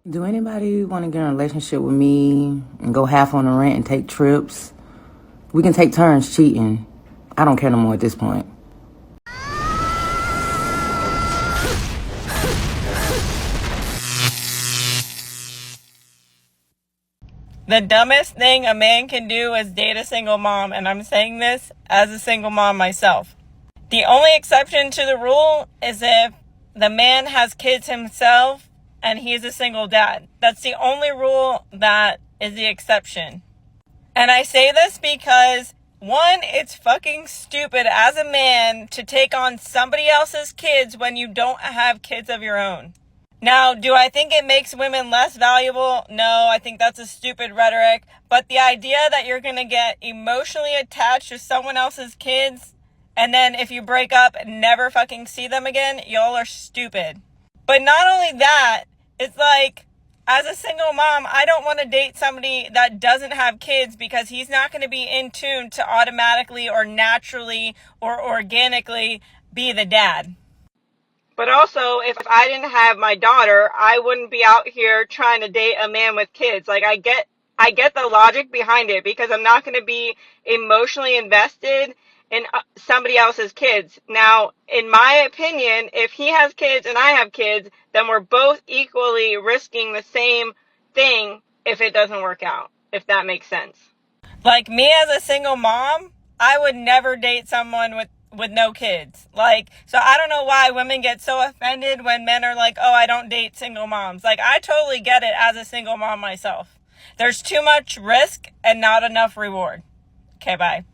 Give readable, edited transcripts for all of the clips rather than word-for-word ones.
Do anybody want to get in a relationship with me and go half on the rent and take trips? We can take turns cheating. I don't care no more at this point. The dumbest thing a man can do is date a single mom, and I'm saying this as a single mom myself. The only exception to the rule is if the man has kids himself and he's a single dad. That's the only rule that is the exception. And I say this because, one, it's fucking stupid as a man to take on somebody else's kids when you don't have kids of your own. Now, do I think it makes women less valuable? No, I think that's a stupid rhetoric. But the idea that you're going to get emotionally attached to someone else's kids, and then if you break up, never fucking see them again, y'all are stupid. But not only that, it's like, as a single mom, I don't want to date somebody that doesn't have kids because he's not going to be in tune to automatically or naturally or organically be the dad. But also, if I didn't have my daughter, I wouldn't be out here trying to date a man with kids. Like, I get the logic behind it because I'm not going to be emotionally invested in somebody else's kids. Now, in my opinion, if he has kids and I have kids, then we're both equally risking the same thing if it doesn't work out, if that makes sense. Like, me as a single mom, I would never date someone with no kids. Like, so I don't know why women get so offended when men are like, oh, I don't date single moms. Like, I totally get it as a single mom myself. There's too much risk and not enough reward. Okay, bye.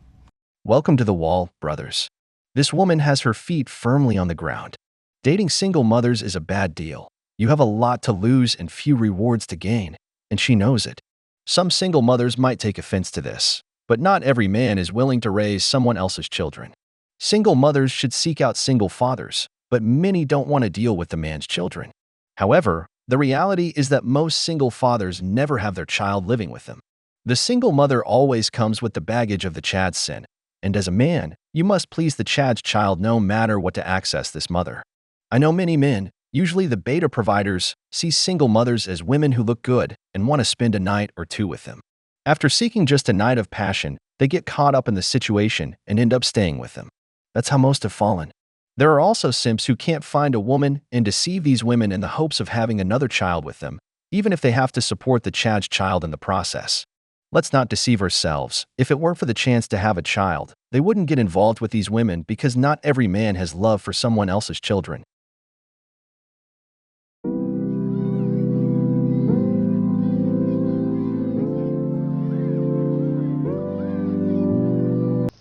Welcome to the wall, brothers. This woman has her feet firmly on the ground. Dating single mothers is a bad deal. You have a lot to lose and few rewards to gain, and she knows it. Some single mothers might take offense to this, but not every man is willing to raise someone else's children. Single mothers should seek out single fathers, but many don't want to deal with the man's children. However, the reality is that most single fathers never have their child living with them. The single mother always comes with the baggage of the chad's sin, and as a man, you must please the chad's child no matter what to access this mother. I know many men, usually the beta providers, see single mothers as women who look good and want to spend a night or two with them. After seeking just a night of passion, they get caught up in the situation and end up staying with them. That's how most have fallen. There are also simps who can't find a woman and deceive these women in the hopes of having another child with them, even if they have to support the chad's child in the process. Let's not deceive ourselves. If it weren't for the chance to have a child, they wouldn't get involved with these women because not every man has love for someone else's children.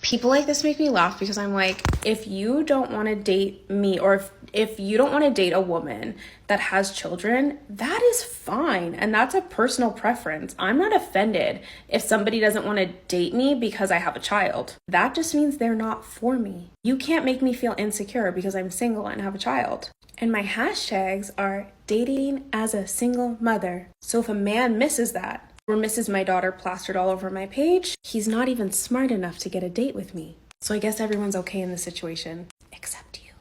People like this make me laugh because I'm like, if you don't want to date me, or if you don't want to date a woman that has children, that is fine. And that's a personal preference. I'm not offended if somebody doesn't want to date me because I have a child. That just means they're not for me. You can't make me feel insecure because I'm single and have a child. And my hashtags are dating as a single mother. So if a man misses that, or misses my daughter plastered all over my page, he's not even smart enough to get a date with me. So I guess everyone's okay in this situation, except you.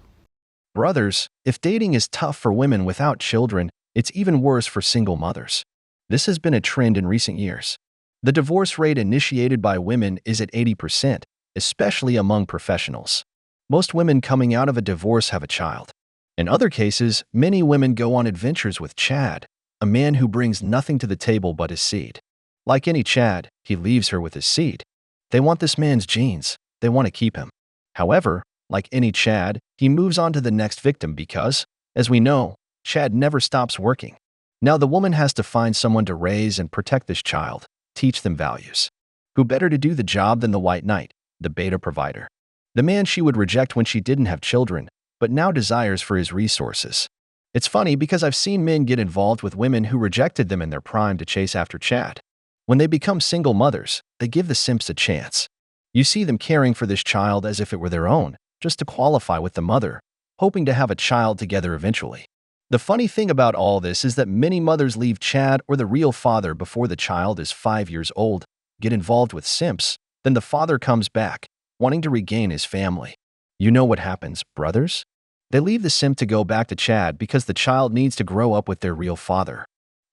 Brothers, if dating is tough for women without children, it's even worse for single mothers. This has been a trend in recent years. The divorce rate initiated by women is at 80%, especially among professionals. Most women coming out of a divorce have a child. In other cases, many women go on adventures with Chad, a man who brings nothing to the table but his seed. Like any Chad, he leaves her with his seed. They want this man's genes. They want to keep him. However, like any Chad, he moves on to the next victim because, as we know, Chad never stops working. Now the woman has to find someone to raise and protect this child, teach them values. Who better to do the job than the white knight, the beta provider? The man she would reject when she didn't have children, but now desires for his resources. It's funny because I've seen men get involved with women who rejected them in their prime to chase after Chad. When they become single mothers, they give the simps a chance. You see them caring for this child as if it were their own, just to qualify with the mother, hoping to have a child together eventually. The funny thing about all this is that many mothers leave Chad or the real father before the child is 5 years old, get involved with simps, then the father comes back, wanting to regain his family. You know what happens, brothers? They leave the simp to go back to Chad because the child needs to grow up with their real father.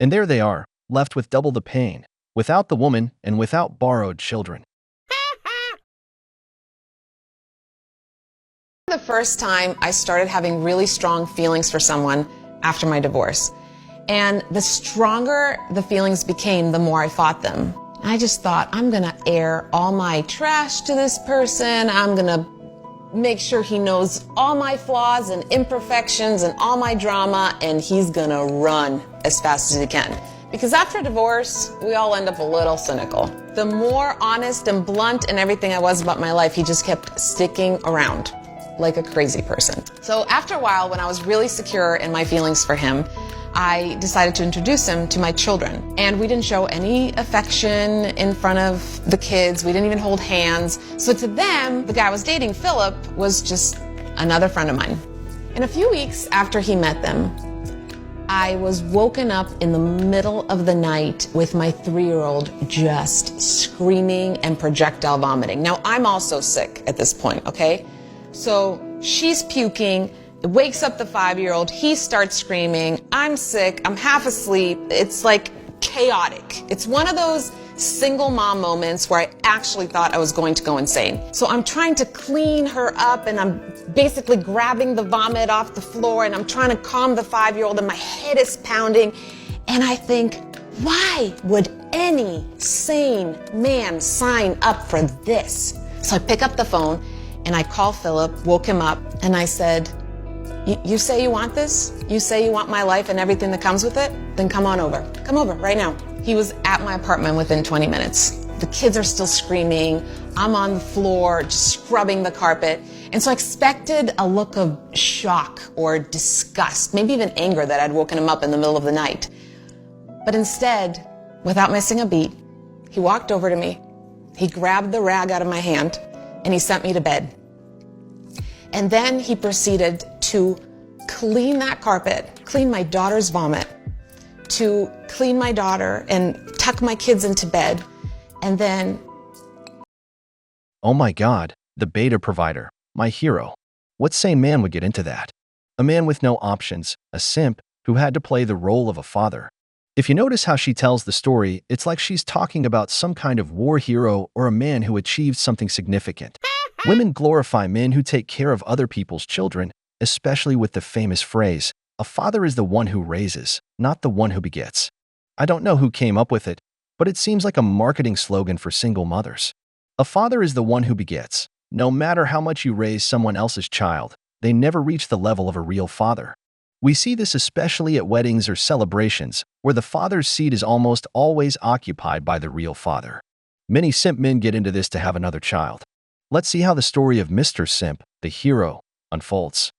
And there they are, left with double the pain, without the woman and without borrowed children. The first time I started having really strong feelings for someone after my divorce. And the stronger the feelings became, the more I fought them. I just thought, I'm gonna air all my trash to this person. I'm gonna make sure he knows all my flaws and imperfections and all my drama, and he's gonna run as fast as he can. Because after divorce, we all end up a little cynical. The more honest and blunt and everything I was about my life, he just kept sticking around like a crazy person. So after a while, when I was really secure in my feelings for him, I decided to introduce him to my children. And we didn't show any affection in front of the kids. We didn't even hold hands. So to them, the guy I was dating, Philip, was just another friend of mine. In a few weeks after he met them, I was woken up in the middle of the night with my 3-year-old just screaming and projectile vomiting. Now, I'm also sick at this point, okay? So she's puking, it wakes up the 5-year-old, he starts screaming, I'm sick, I'm half asleep. It's like chaotic. It's one of those single mom moments where I actually thought I was going to go insane. So I'm trying to clean her up and I'm basically grabbing the vomit off the floor and I'm trying to calm the 5-year-old and my head is pounding. And I think, why would any sane man sign up for this? So I pick up the phone and I call Philip, woke him up, and I said, you say you want this? You say you want my life and everything that comes with it? Then come on over. Come over right now. He was at my apartment within 20 minutes. The kids are still screaming. I'm on the floor, just scrubbing the carpet. And so I expected a look of shock or disgust, maybe even anger that I'd woken him up in the middle of the night. But instead, without missing a beat, he walked over to me. He grabbed the rag out of my hand and he sent me to bed. And then he proceeded to clean that carpet, clean my daughter's vomit, to clean my daughter and tuck my kids into bed, and then... Oh my God, the beta provider, my hero. What sane man would get into that? A man with no options, a simp who had to play the role of a father. If you notice how she tells the story, it's like she's talking about some kind of war hero or a man who achieved something significant. Women glorify men who take care of other people's children, especially with the famous phrase, a father is the one who raises, not the one who begets. I don't know who came up with it, but it seems like a marketing slogan for single mothers. A father is the one who begets. No matter how much you raise someone else's child, they never reach the level of a real father. We see this especially at weddings or celebrations, where the father's seat is almost always occupied by the real father. Many simp men get into this to have another child. Let's see how the story of Mr. Simp, the hero, unfolds.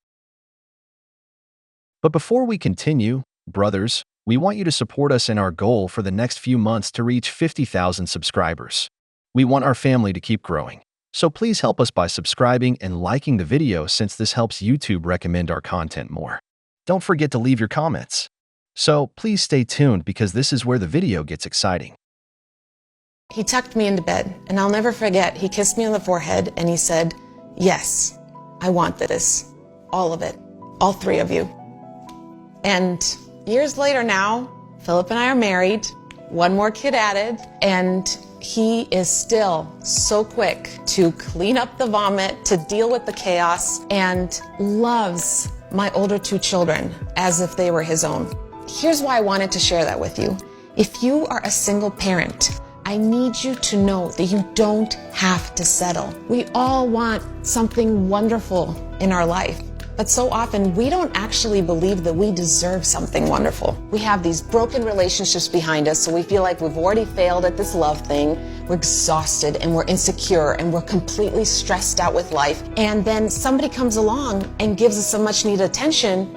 But before we continue, brothers, we want you to support us in our goal for the next few months to reach 50,000 subscribers. We want our family to keep growing. So please help us by subscribing and liking the video since this helps YouTube recommend our content more. Don't forget to leave your comments. So please stay tuned because this is where the video gets exciting. He tucked me into bed, and I'll never forget, he kissed me on the forehead and he said, yes, I want this. All of it. All 3 of you. And years later now, Philip and I are married, 1 more kid added, and he is still so quick to clean up the vomit, to deal with the chaos, and loves my older 2 children as if they were his own. Here's why I wanted to share that with you. If you are a single parent, I need you to know that you don't have to settle. We all want something wonderful in our life. But so often, we don't actually believe that we deserve something wonderful. We have these broken relationships behind us, so we feel like we've already failed at this love thing. We're exhausted and we're insecure and we're completely stressed out with life. And then somebody comes along and gives us some much needed attention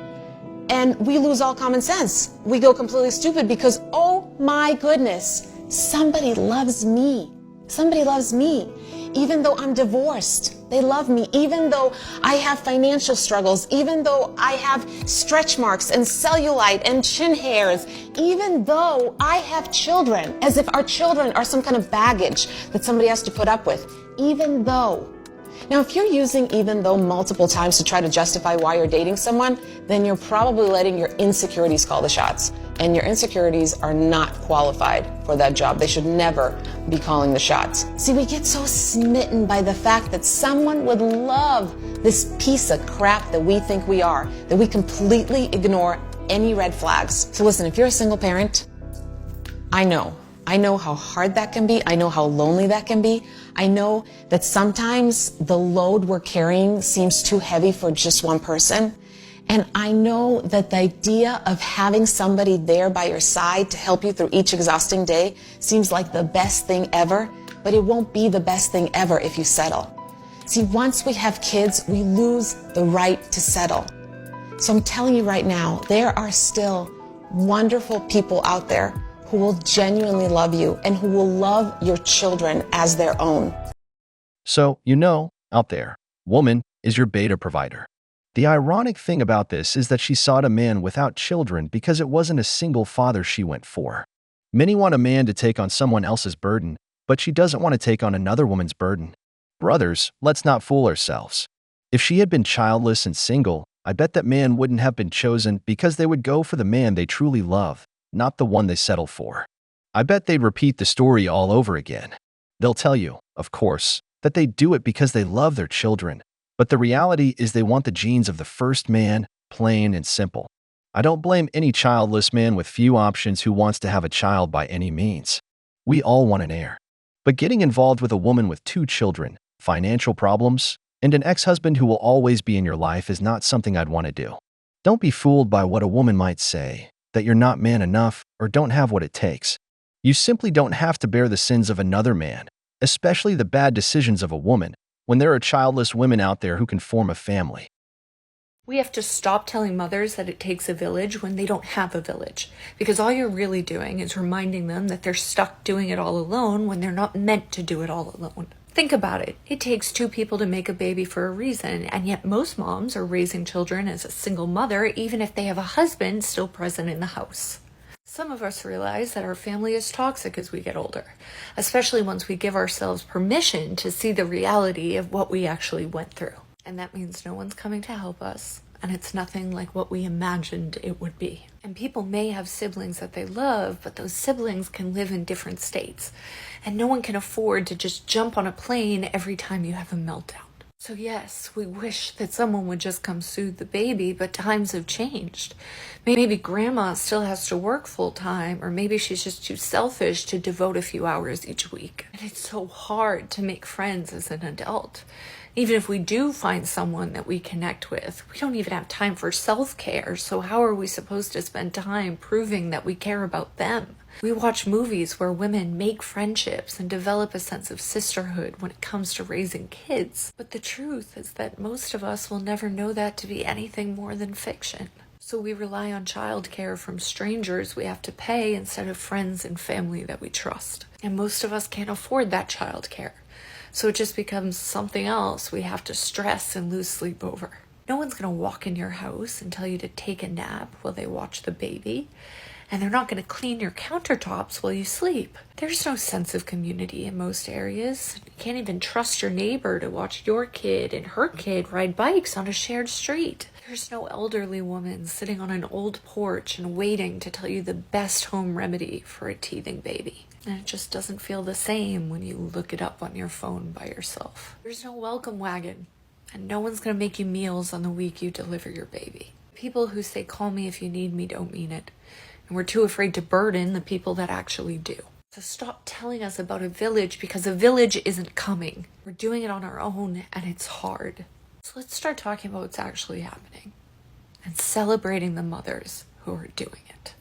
and we lose all common sense. We go completely stupid because, oh my goodness, somebody loves me. Somebody loves me. Even though I'm divorced, they love me. Even though I have financial struggles, even though I have stretch marks and cellulite and chin hairs, even though I have children, as if our children are some kind of baggage that somebody has to put up with, even though Now, if you're using even though multiple times to try to justify why you're dating someone, then you're probably letting your insecurities call the shots. And your insecurities are not qualified for that job. They should never be calling the shots. See, we get so smitten by the fact that someone would love this piece of crap that we think we are, that we completely ignore any red flags. So listen, if you're a single parent, I know how hard that can be. I know how lonely that can be. I know that sometimes the load we're carrying seems too heavy for just one person. And I know that the idea of having somebody there by your side to help you through each exhausting day seems like the best thing ever, but it won't be the best thing ever if you settle. See, once we have kids, we lose the right to settle. So I'm telling you right now, there are still wonderful people out there who will genuinely love you and who will love your children as their own. So, out there, woman is your beta provider. The ironic thing about this is that she sought a man without children because it wasn't a single father she went for. Many want a man to take on someone else's burden, but she doesn't want to take on another woman's burden. Brothers, let's not fool ourselves. If she had been childless and single, I bet that man wouldn't have been chosen because they would go for the man they truly love, not the one they settle for. I bet they'd repeat the story all over again. They'll tell you, of course, that they do it because they love their children, but the reality is they want the genes of the first man, plain and simple. I don't blame any childless man with few options who wants to have a child by any means. We all want an heir. But getting involved with a woman with 2 children, financial problems, and an ex-husband who will always be in your life is not something I'd want to do. Don't be fooled by what a woman might say, that you're not man enough or don't have what it takes. You simply don't have to bear the sins of another man, especially the bad decisions of a woman, when there are childless women out there who can form a family. We have to stop telling mothers that it takes a village when they don't have a village, because all you're really doing is reminding them that they're stuck doing it all alone when they're not meant to do it all alone. Think about it. It takes 2 people to make a baby for a reason, and yet most moms are raising children as a single mother, even if they have a husband still present in the house. Some of us realize that our family is toxic as we get older, especially once we give ourselves permission to see the reality of what we actually went through. And that means no one's coming to help us, and it's nothing like what we imagined it would be. And people may have siblings that they love, but those siblings can live in different states, and no one can afford to just jump on a plane every time you have a meltdown. So yes, we wish that someone would just come soothe the baby, but times have changed. Maybe grandma still has to work full time, or maybe she's just too selfish to devote a few hours each week. And it's so hard to make friends as an adult. Even if we do find someone that we connect with, we don't even have time for self-care, so how are we supposed to spend time proving that we care about them? We watch movies where women make friendships and develop a sense of sisterhood when it comes to raising kids. But the truth is that most of us will never know that to be anything more than fiction. So we rely on childcare from strangers we have to pay instead of friends and family that we trust. And most of us can't afford that childcare. So it just becomes something else we have to stress and lose sleep over. No one's going to walk in your house and tell you to take a nap while they watch the baby. And they're not going to clean your countertops while you sleep. There's no sense of community in most areas. You can't even trust your neighbor to watch your kid and her kid ride bikes on a shared street. There's no elderly woman sitting on an old porch and waiting to tell you the best home remedy for a teething baby. And it just doesn't feel the same when you look it up on your phone by yourself. There's no welcome wagon, and no one's going to make you meals on the week you deliver your baby. People who say, "Call me if you need me," don't mean it. And we're too afraid to burden the people that actually do. So stop telling us about a village, because a village isn't coming. We're doing it on our own, and it's hard. So let's start talking about what's actually happening and celebrating the mothers who are doing it.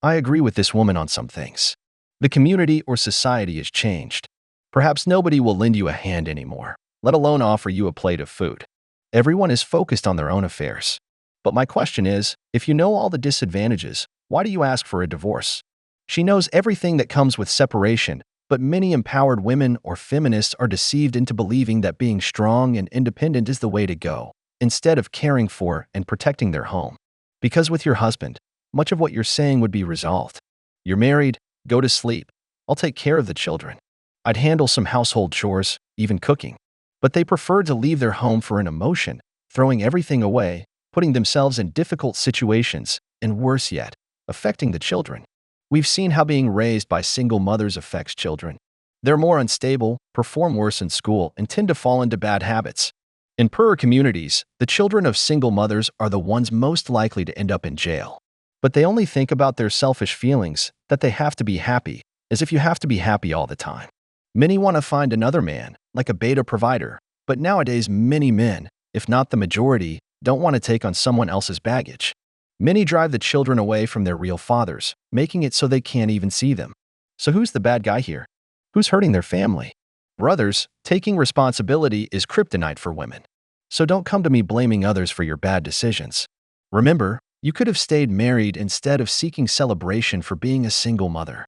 I agree with this woman on some things. The community or society has changed. Perhaps nobody will lend you a hand anymore, let alone offer you a plate of food. Everyone is focused on their own affairs. But my question is, if you know all the disadvantages, why do you ask for a divorce? She knows everything that comes with separation, but many empowered women or feminists are deceived into believing that being strong and independent is the way to go, instead of caring for and protecting their home. Because with your husband, much of what you're saying would be resolved. You're married, go to sleep. I'll take care of the children. I'd handle some household chores, even cooking. but they prefer to leave their home for an emotion, throwing everything away, putting themselves in difficult situations, and worse yet, affecting the children. We've seen how being raised by single mothers affects children. They're more unstable, perform worse in school, and tend to fall into bad habits. In poorer communities, the children of single mothers are the ones most likely to end up in jail. But they only think about their selfish feelings, that they have to be happy, as if you have to be happy all the time. Many want to find another man, like a beta provider, but nowadays many men, if not the majority, don't want to take on someone else's baggage. Many drive the children away from their real fathers, making it so they can't even see them. So who's the bad guy here? Who's hurting their family? Brothers, taking responsibility is kryptonite for women. So don't come to me blaming others for your bad decisions. Remember, you could have stayed married instead of seeking celebration for being a single mother.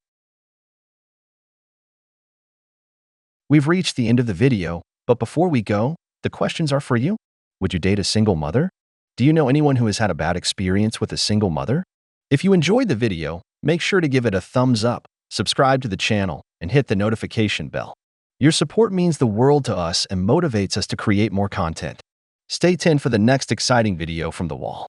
We've reached the end of the video, but before we go, the questions are for you. Would you date a single mother? Do you know anyone who has had a bad experience with a single mother? If you enjoyed the video, make sure to give it a thumbs up, subscribe to the channel, and hit the notification bell. Your support means the world to us and motivates us to create more content. Stay tuned for the next exciting video from The Wall.